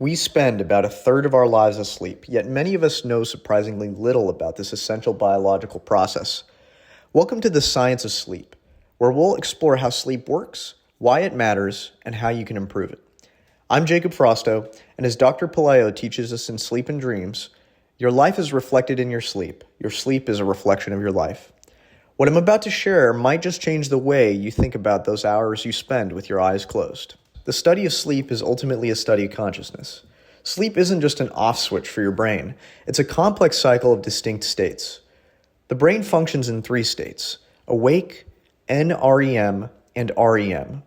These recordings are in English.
We spend about a third of our lives asleep, yet many of us know surprisingly little about this essential biological process. Welcome to the Science of Sleep, where we'll explore how sleep works, why it matters, and how you can improve it. I'm Jacob Frosto, and as Dr. Palayo teaches us in Sleep and Dreams, your life is reflected in your sleep. Your sleep is a reflection of your life. What I'm about to share might just change the way you think about those hours you spend with your eyes closed. The study of sleep is ultimately a study of consciousness. Sleep isn't just an off switch for your brain. It's a complex cycle of distinct states. The brain functions in three states: awake, NREM, and REM.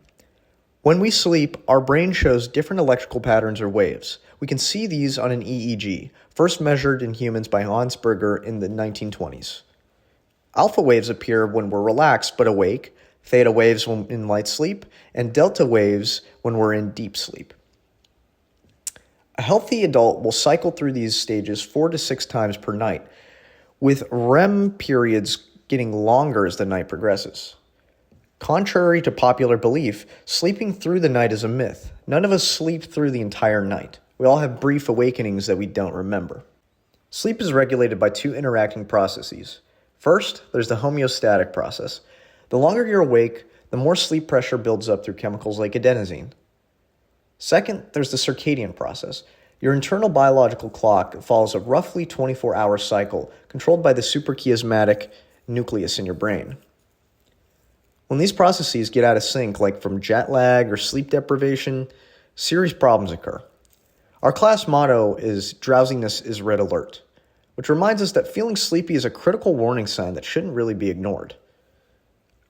When we sleep, our brain shows different electrical patterns or waves. We can see these on an EEG, first measured in humans by Hans Berger in the 1920s. Alpha waves appear when we're relaxed but awake, theta waves when in light sleep, and delta waves when we're in deep sleep. A healthy adult will cycle through these stages 4 to 6 times per night, with REM periods getting longer as the night progresses. Contrary to popular belief, sleeping through the night is a myth. None of us sleep through the entire night. We all have brief awakenings that we don't remember. Sleep is regulated by two interacting processes. First, there's the homeostatic process. The longer you're awake, the more sleep pressure builds up through chemicals like adenosine. Second, there's the circadian process. Your internal biological clock follows a roughly 24-hour cycle controlled by the suprachiasmatic nucleus in your brain. When these processes get out of sync, like from jet lag or sleep deprivation, serious problems occur. Our class motto is "Drowsiness is red alert," which reminds us that feeling sleepy is a critical warning sign that shouldn't really be ignored.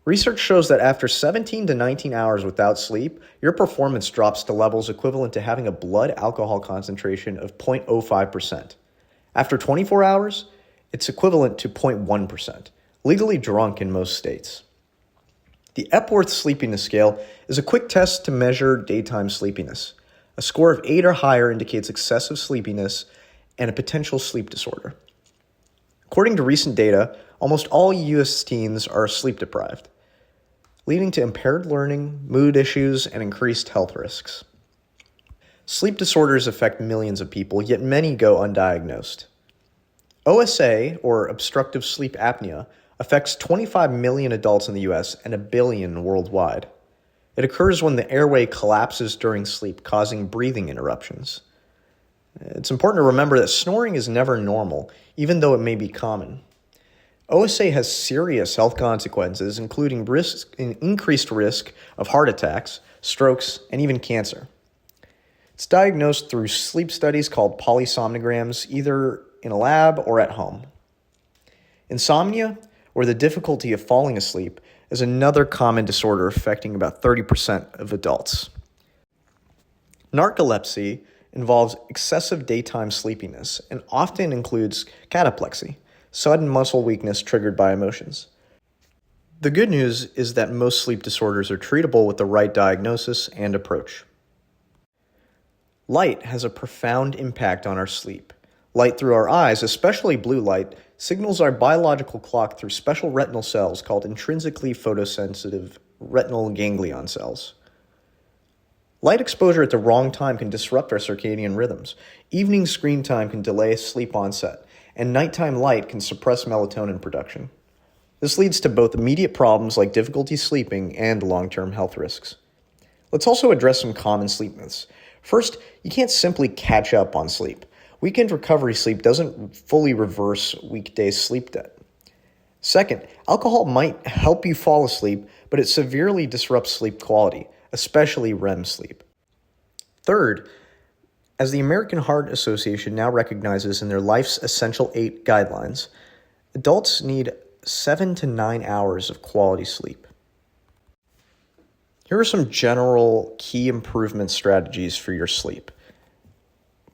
Research shows that after 17 to 19 hours without sleep, your performance drops to levels equivalent to having a blood alcohol concentration of 0.05%. After 24 hours, it's equivalent to 0.1%, legally drunk in most states. The Epworth Sleepiness Scale is a quick test to measure daytime sleepiness. A score of 8 or higher indicates excessive sleepiness and a potential sleep disorder. According to recent data, almost all U.S. teens are sleep deprived, leading to impaired learning, mood issues, and increased health risks. Sleep disorders affect millions of people, yet many go undiagnosed. OSA, or obstructive sleep apnea, affects 25 million adults in the U.S. and 1 billion worldwide. It occurs when the airway collapses during sleep, causing breathing interruptions. It's important to remember that snoring is never normal, even though it may be common. OSA has serious health consequences, including increased risk of heart attacks, strokes, and even cancer. It's diagnosed through sleep studies called polysomnograms, either in a lab or at home. Insomnia, or the difficulty of falling asleep, is another common disorder affecting about 30% of adults. Narcolepsy involves excessive daytime sleepiness and often includes cataplexy, sudden muscle weakness triggered by emotions. The good news is that most sleep disorders are treatable with the right diagnosis and approach. Light has a profound impact on our sleep. Light through our eyes, especially blue light, signals our biological clock through special retinal cells called intrinsically photosensitive retinal ganglion cells. Light exposure at the wrong time can disrupt our circadian rhythms. Evening screen time can delay sleep onset, and nighttime light can suppress melatonin production. This leads to both immediate problems like difficulty sleeping and long-term health risks. Let's also address some common sleep myths. First, you can't simply catch up on sleep. Weekend recovery sleep doesn't fully reverse weekday sleep debt. Second, alcohol might help you fall asleep, but it severely disrupts sleep quality, especially REM sleep. Third, as the American Heart Association now recognizes in their Life's Essential 8 guidelines, adults need 7 to 9 hours of quality sleep. Here are some general key improvement strategies for your sleep.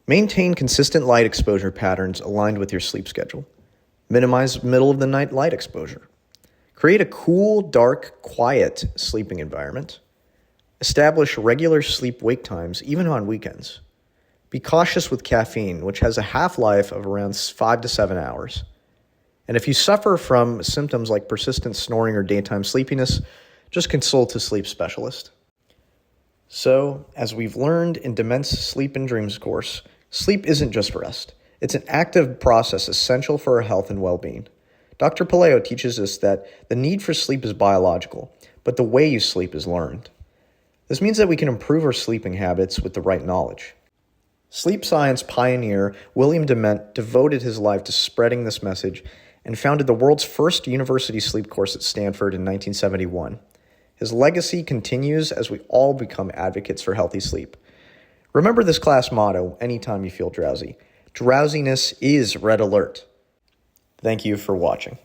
Maintain consistent light exposure patterns aligned with your sleep schedule. Minimize middle-of-the-night light exposure. Create a cool, dark, quiet sleeping environment. Establish regular sleep-wake times, even on weekends. Be cautious with caffeine, which has a half-life of around 5 to 7 hours. And if you suffer from symptoms like persistent snoring or daytime sleepiness, just consult a sleep specialist. So, as we've learned in Dement's Sleep and Dreams course, sleep isn't just rest. It's an active process essential for our health and well-being. Dr. Palaio teaches us that the need for sleep is biological, but the way you sleep is learned. This means that we can improve our sleeping habits with the right knowledge. Sleep science pioneer William Dement devoted his life to spreading this message and founded the world's first university sleep course at Stanford in 1971. His legacy continues as we all become advocates for healthy sleep. Remember this class motto anytime you feel drowsy. Drowsiness is red alert. Thank you for watching.